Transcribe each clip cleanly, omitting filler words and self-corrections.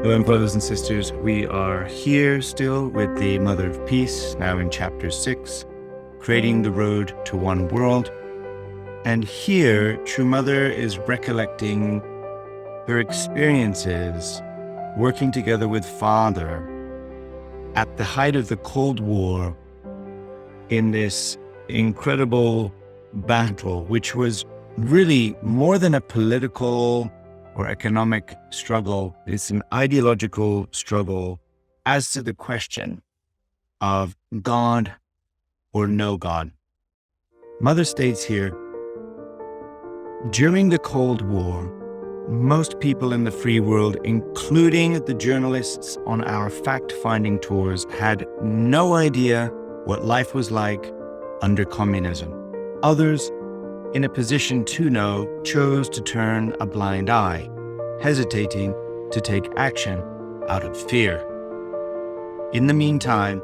Hello, brothers and sisters. We are here still with the Mother of Peace, now in chapter 6, Creating the Road to One World. And here, True Mother is recollecting her experiences working together with Father at the height of the Cold War in this incredible battle, which was really more than a political or economic struggle. It's an ideological struggle as to the question of God or no God. Mother states here, during the Cold War, most people in the free world, including the journalists on our fact-finding tours, had no idea what life was like under communism. Others, in a position to know, chose to turn a blind eye, hesitating to take action out of fear. In the meantime,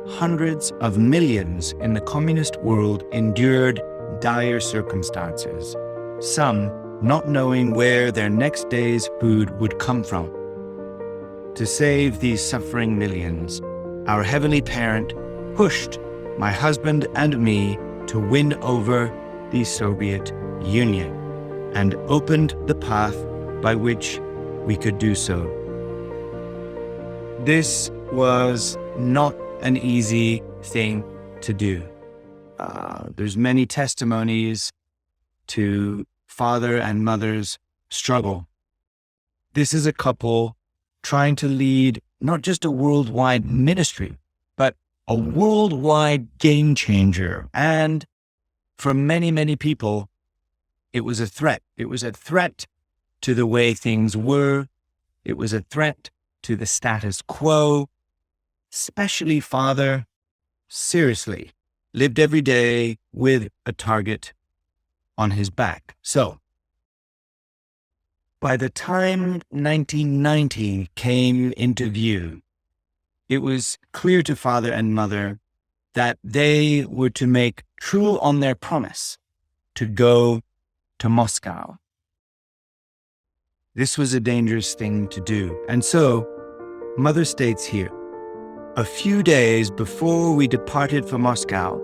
hundreds of millions in the communist world endured dire circumstances, some not knowing where their next day's food would come from. To save these suffering millions, our Heavenly Parent pushed my husband and me to win over the Soviet Union and opened the path by which we could do so. This was not an easy thing to do. There's many testimonies to father and mother's struggle. This is a couple trying to lead not just a worldwide ministry, but a worldwide game changer. And for many, many people, it was a threat. It was a threat to the way things were. It was a threat to the status quo. Especially Father, seriously, lived every day with a target on his back. So, by the time 1990 came into view, it was clear to Father and Mother that they were to make true on their promise to go to Moscow. This was a dangerous thing to do. And so, Mother states here, a few days before we departed for Moscow,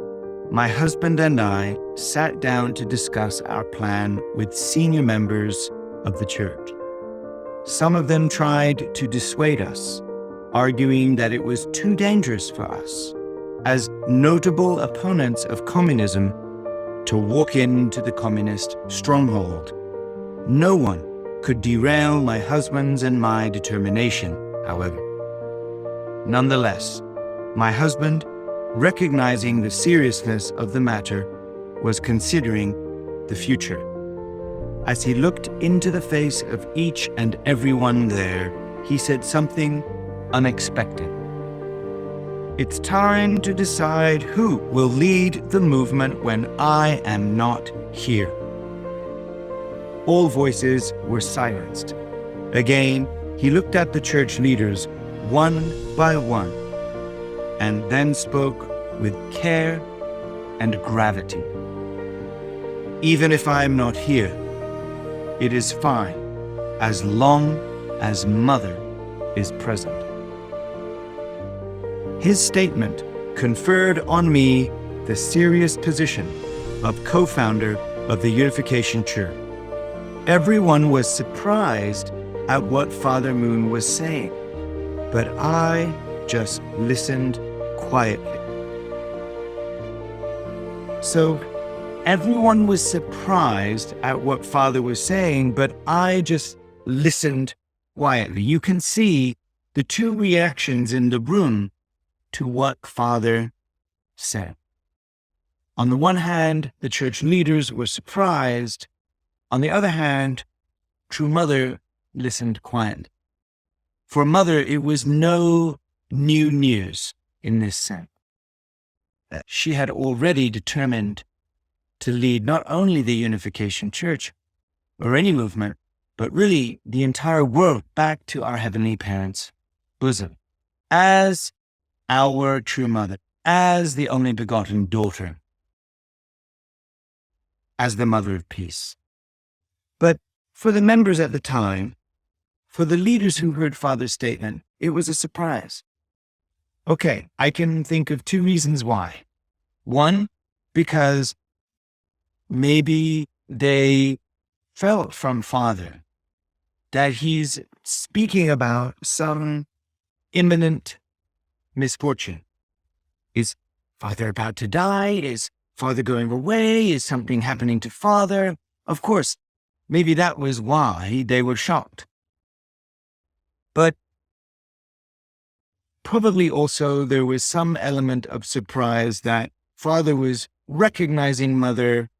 my husband and I sat down to discuss our plan with senior members of the church. Some of them tried to dissuade us, arguing that it was too dangerous for us, as notable opponents of communism, to walk into the communist stronghold. No one could derail my husband's and my determination, however. Nonetheless, my husband, recognizing the seriousness of the matter, was considering the future. As he looked into the face of each and everyone there, he said something unexpected. It's time to decide who will lead the movement when I am not here. All voices were silenced. Again, he looked at the church leaders one by one, and then spoke with care and gravity. Even if I am not here, it is fine as long as Mother is present. His statement conferred on me the serious position of co-founder of the Unification Church. Everyone was surprised at what Father Moon was saying, but I just listened quietly. So everyone was surprised at what Father was saying, but I just listened quietly. You can see the two reactions in the room to what Father said. On the one hand, the church leaders were surprised. On the other hand, True Mother listened quietly. For Mother, it was no new news in this sense. She had already determined to lead not only the Unification Church or any movement, but really the entire world back to our Heavenly Parent's bosom as our true Mother, as the only begotten daughter, as the Mother of Peace. But for the members at the time, For the leaders who heard father's statement, it was a surprise. Okay, I can think of two reasons why. One, because maybe they felt from father that he's speaking about some imminent misfortune. Is father about to die? Is father going away? Is something happening to father? Of course, maybe that was why they were shocked. But probably also there was some element of surprise that father was recognizing mother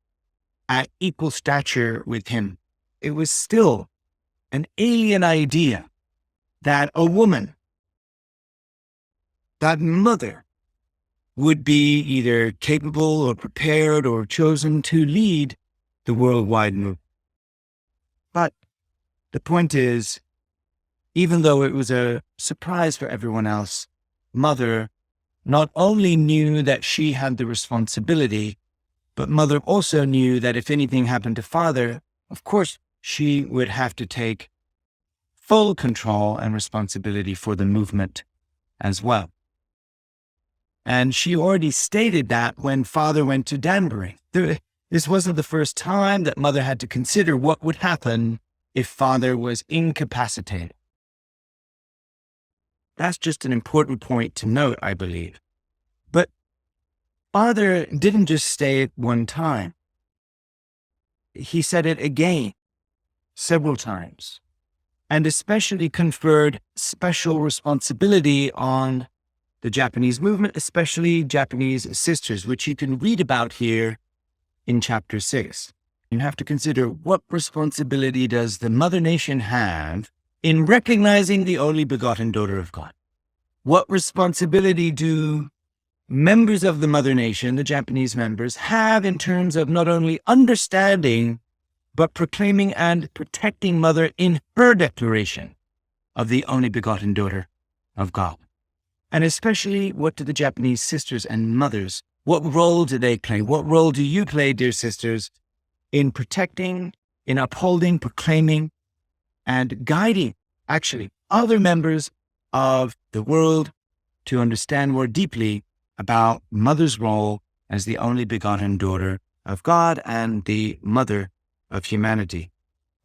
at equal stature with him. It was still an alien idea that a woman, that mother, would be either capable or prepared or chosen to lead the worldwide movement. But the point is, even though it was a surprise for everyone else, mother not only knew that she had the responsibility, but mother also knew that if anything happened to father, of course, she would have to take full control and responsibility for the movement as well. And she already stated that when father went to Danbury. This wasn't the first time that mother had to consider what would happen if father was incapacitated. That's just an important point to note, I believe. But father didn't just say it one time. He said it again, several times, and especially conferred special responsibility on the Japanese movement, especially Japanese sisters, which you can read about here in chapter 6. You have to consider, what responsibility does the mother nation have in recognizing the only begotten daughter of God? What responsibility do members of the mother nation, the Japanese members, have in terms of not only understanding, but proclaiming and protecting mother in her declaration of the only begotten daughter of God? And especially, what do the Japanese sisters and mothers, what role do they play? What role do you play, dear sisters, in protecting, in upholding, proclaiming, and guiding, actually, other members of the world to understand more deeply about mother's role as the only begotten daughter of God and the mother of humanity?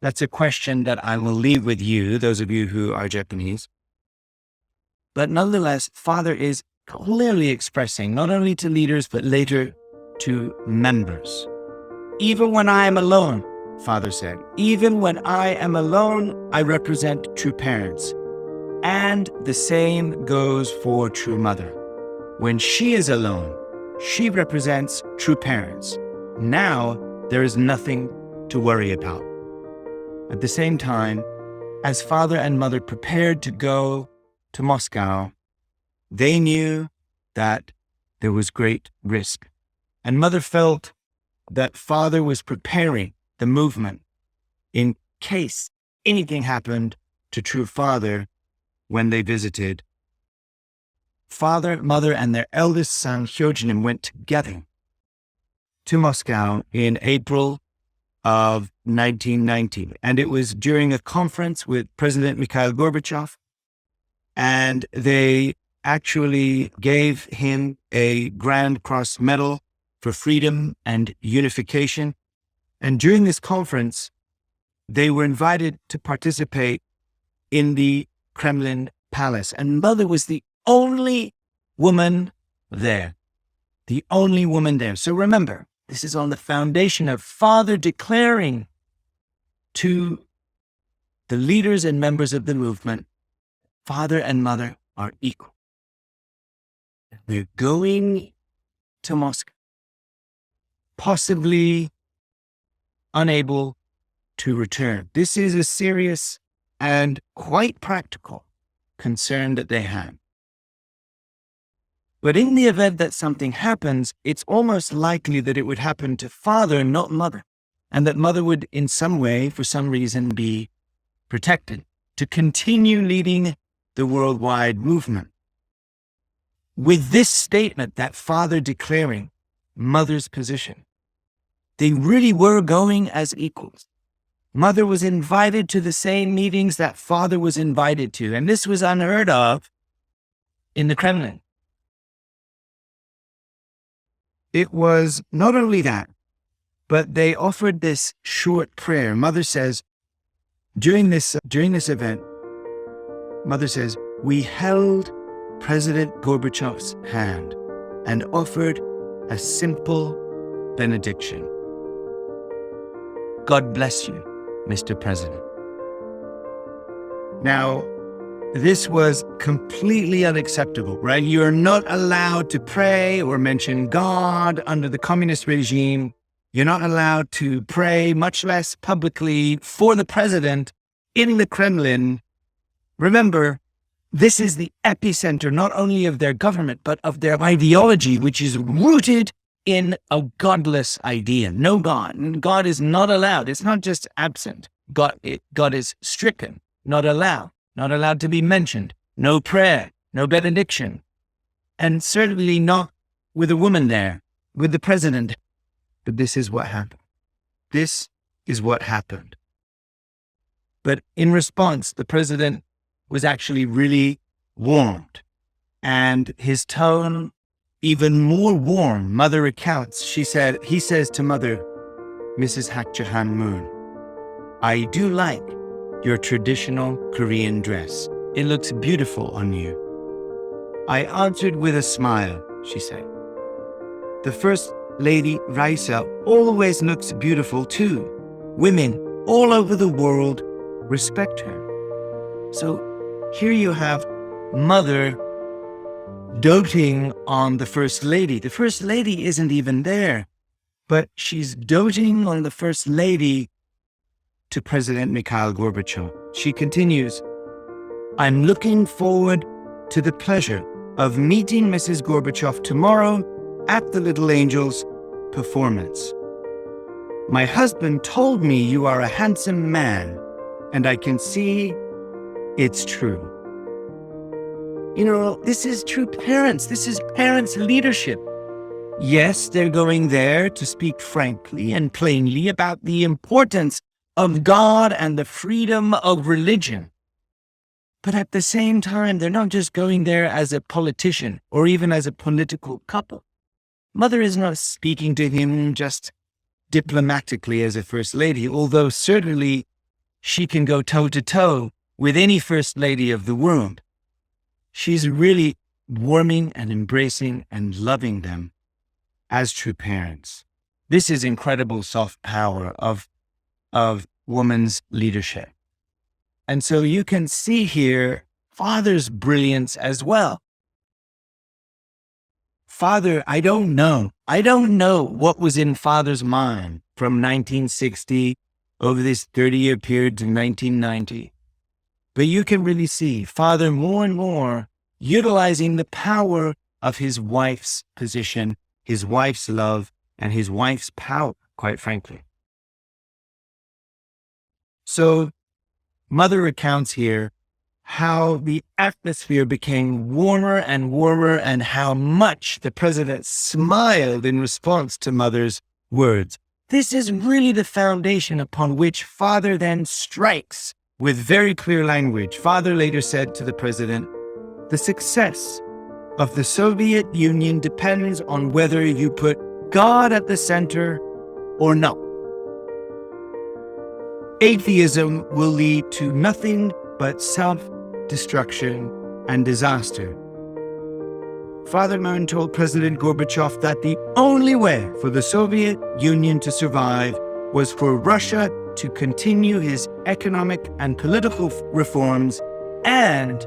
That's a question that I will leave with you, those of you who are Japanese. But nonetheless, father is clearly expressing, not only to leaders, but later to members. Even when I am alone, father said, even when I am alone, I represent true parents. And the same goes for true mother. When she is alone, she represents true parents. Now there is nothing to worry about. At the same time, as father and mother prepared to go to Moscow, they knew that there was great risk. And mother felt that father was preparing the movement in case anything happened to true father when they visited. Father, mother, and their eldest son, Hyojin, went together to Moscow in April of 1990. And it was during a conference with President Mikhail Gorbachev. And they actually gave him a Grand Cross Medal for freedom and unification. And during this conference, they were invited to participate in the Kremlin palace. And mother was the only woman there. The only woman there. So remember, this is on the foundation of father declaring to the leaders and members of the movement, father and mother are equal. They're going to Moscow, possibly unable to return. This is a serious and quite practical concern that they have. But in the event that something happens, it's almost likely that it would happen to father, not mother, and that mother would in some way, for some reason, be protected to continue leading the worldwide movement. With this statement, that father declaring mother's position, they really were going as equals. Mother was invited to the same meetings that father was invited to. And this was unheard of in the Kremlin. It was not only that, but they offered this short prayer. Mother says, during this event, Mother says, we held President Gorbachev's hand and offered a simple benediction. God bless you, Mr. President. Now, this was completely unacceptable, right? You're not allowed to pray or mention God under the communist regime. You're not allowed to pray, much less publicly, for the president in the Kremlin. Remember, this is the epicenter not only of their government, but of their ideology, which is rooted in a godless idea. No God. God is not allowed. It's not just absent. God is stricken, not allowed to be mentioned. No prayer, no benediction. And certainly not with a woman there, with the president. But this is what happened. This is what happened. But in response, the president was actually really warmed, and his tone even more warm. Mother recounts, he says to Mother, Mrs. Hak Ja Han Moon, I do like your traditional Korean dress. It looks beautiful on you. I answered with a smile, she said. The First Lady Raisa always looks beautiful too. Women all over the world respect her. So here you have Mother doting on the First Lady. The First Lady isn't even there, but she's doting on the First Lady to President Mikhail Gorbachev. She continues, I'm looking forward to the pleasure of meeting Mrs. Gorbachev tomorrow at the Little Angels performance. My husband told me you are a handsome man, and I can see it's true. You know, this is true parents. This is parents' leadership. Yes, they're going there to speak frankly and plainly about the importance of God and the freedom of religion. But at the same time, they're not just going there as a politician or even as a political couple. Mother is not speaking to him just diplomatically as a first lady, although certainly she can go toe-to-toe with any first lady of the world. She's really warming and embracing and loving them as true parents. This is incredible soft power of woman's leadership. And so you can see here father's brilliance as well. Father, I don't know what was in father's mind from 1960 over this 30-year period to 1990. But you can really see father more and more utilizing the power of his wife's position, his wife's love, and his wife's power, quite frankly. So Mother recounts here how the atmosphere became warmer and warmer and how much the president smiled in response to Mother's words. This is really the foundation upon which father then strikes with very clear language. Father later said to the president, the success of the Soviet Union depends on whether you put God at the center or not. Atheism will lead to nothing but self-destruction and disaster. Father Moon told President Gorbachev that the only way for the Soviet Union to survive was for Russia to continue his economic and political reforms and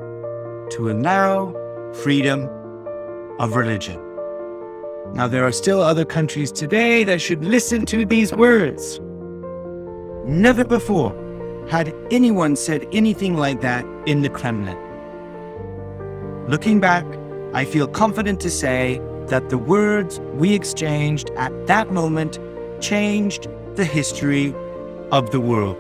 to allow freedom of religion. Now, there are still other countries today that should listen to these words. Never before had anyone said anything like that in the Kremlin. Looking back, I feel confident to say that the words we exchanged at that moment changed the history of the world.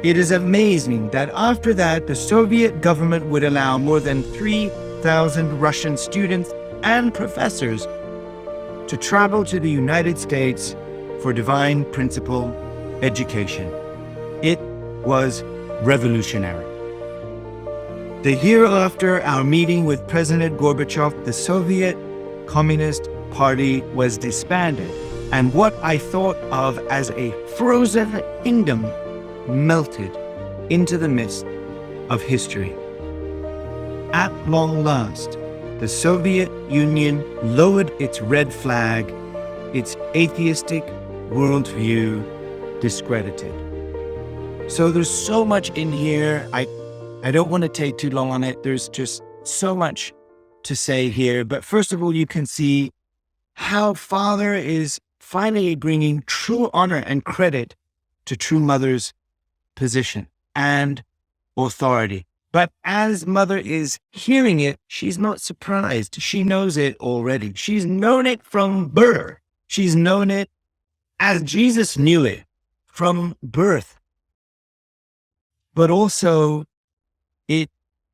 It is amazing that after that, the Soviet government would allow more than 3,000 Russian students and professors to travel to the United States for divine principle education. It was revolutionary. The year after our meeting with President Gorbachev, the Soviet Communist Party was disbanded, and what I thought of as a frozen kingdom melted into the mist of history. At long last, the Soviet Union lowered its red flag, its atheistic worldview discredited. So there's so much in here. I don't want to take too long on it. There's just so much to say here. But first of all, you can see how Father is finally bringing true honor and credit to true Mother's position and authority. But as Mother is hearing it, she's not surprised. She knows it already. She's known it from birth. She's known it as Jesus knew it from birth. But also,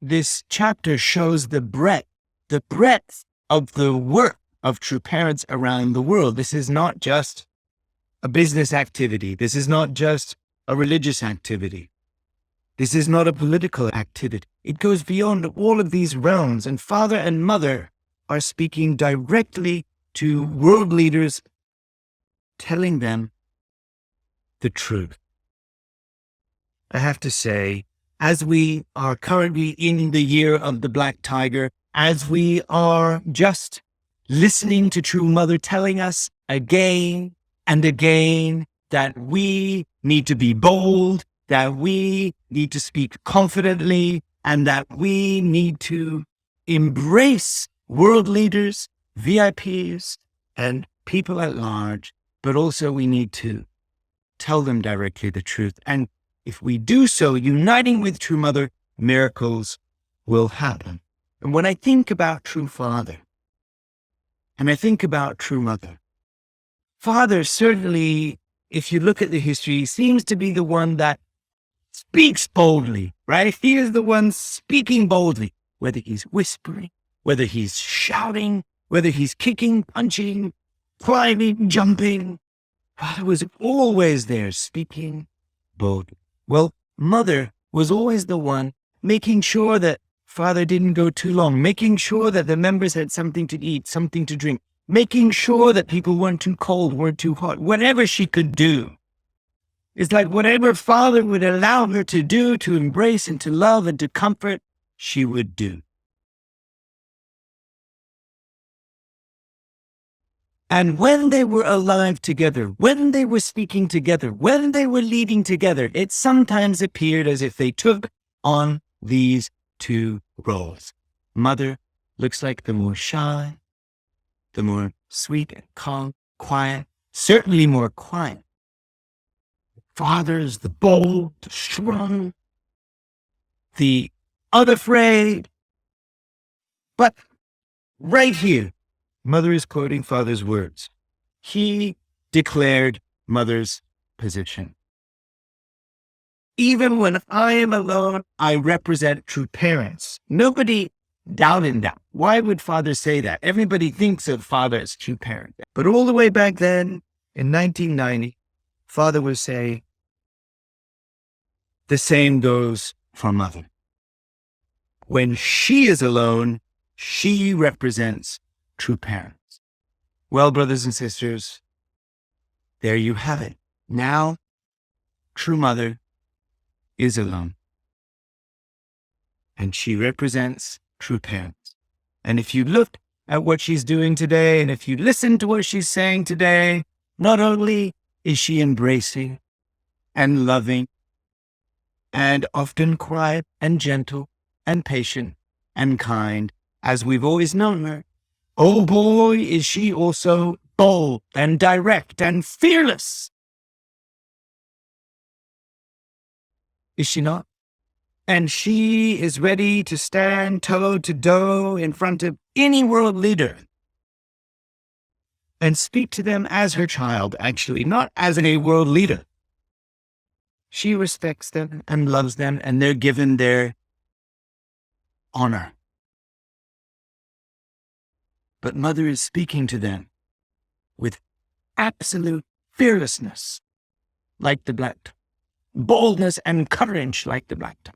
this chapter shows the breadth of the work of true parents around the world. This is not just a business activity. This is not just a religious activity. This is not a political activity. It goes beyond all of these realms, and Father and Mother are speaking directly to world leaders, telling them the truth. I have to say, as we are currently in the year of the Black Tiger, as we are just listening to true Mother telling us again and again that we need to be bold, that we need to speak confidently, and that we need to embrace world leaders, VIPs, and people at large, but also we need to tell them directly the truth. And if we do so, uniting with true Mother, miracles will happen. And when I think about true Father, and I think about true Mother, Father certainly, if you look at the history, seems to be the one that speaks boldly, right? He is the one speaking boldly, whether he's whispering, whether he's shouting, whether he's kicking, punching, climbing, jumping. Father was always there speaking boldly. Well, Mother was always the one making sure that Father didn't go too long, making sure that the members had something to eat, something to drink, making sure that people weren't too cold, weren't too hot, whatever she could do. It's like whatever Father would allow her to do, to embrace and to love and to comfort, she would do. And when they were alive together, when they were speaking together, when they were leading together, it sometimes appeared as if they took on these two roles. Mother looks like the more shy, the more sweet and calm, quiet, certainly more quiet. Father is the bold, the strong, the unafraid. But right here, Mother is quoting Father's words. He declared Mother's position. Even when I am alone, I represent true parents. Nobody doubted that. Why would Father say that? Everybody thinks of Father as true parent. But all the way back then, in 1990, Father was saying, the same goes for Mother. When she is alone, she represents true parents. Well, brothers and sisters, there you have it. Now, true Mother is alone. And she represents true parents. And if you look at what she's doing today, and if you listen to what she's saying today, not only is she embracing and loving and often quiet and gentle and patient and kind, as we've always known her, oh boy, is she also bold and direct and fearless. Is she not? And she is ready to stand toe to toe in front of any world leader and speak to them as her child, actually, not as a world leader. She respects them and loves them, and they're given their honor. But Mother is speaking to them with absolute fearlessness, like the black tongue, boldness and courage like the black tongue.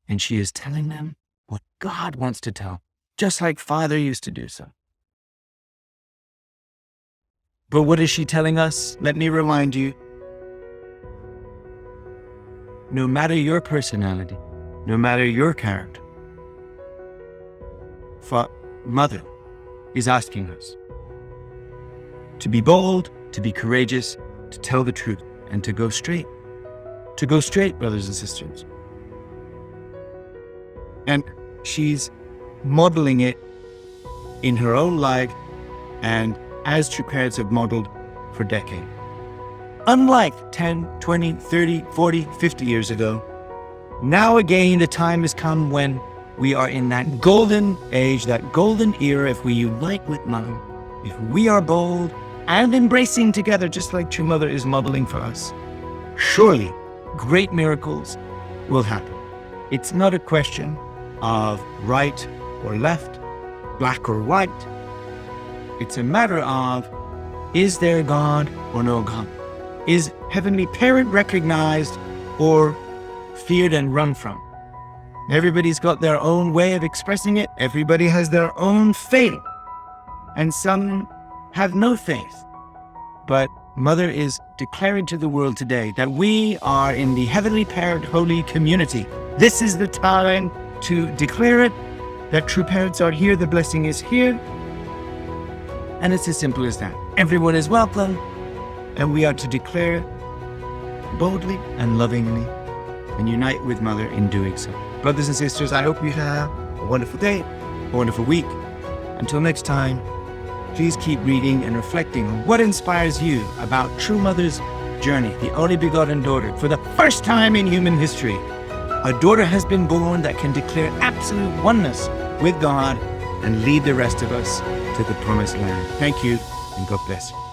And she is telling them what God wants to tell, just like Father used to do so. But what is she telling us? Let me remind you. No matter your personality, no matter your character, Mother is asking us to be bold, to be courageous, to tell the truth, and to go straight. To go straight, brothers and sisters. And she's modeling it in her own life and as true parents have modeled for decades. Unlike 10, 20, 30, 40, 50 years ago, now again the time has come when we are in that golden age, that golden era. If we unite with Mother, if we are bold and embracing together, just like True Mother is modeling for us, surely great miracles will happen. It's not a question of right or left, black or white. It's a matter of, is there God or no God? Is Heavenly Parent recognized or feared and run from? Everybody's got their own way of expressing it. Everybody has their own faith. And some have no faith. But Mother is declaring to the world today that we are in the Heavenly Parent Holy Community. This is the time to declare it, that true parents are here, the blessing is here. And it's as simple as that. Everyone is welcome, and we are to declare boldly and lovingly and unite with Mother in doing so. Brothers and sisters, I hope you have a wonderful day, a wonderful week. Until next time, please keep reading and reflecting on what inspires you about True Mother's journey, the only begotten daughter. For the first time in human history, a daughter has been born that can declare absolute oneness with God and lead the rest of us to the promised land. Thank you, and God bless you.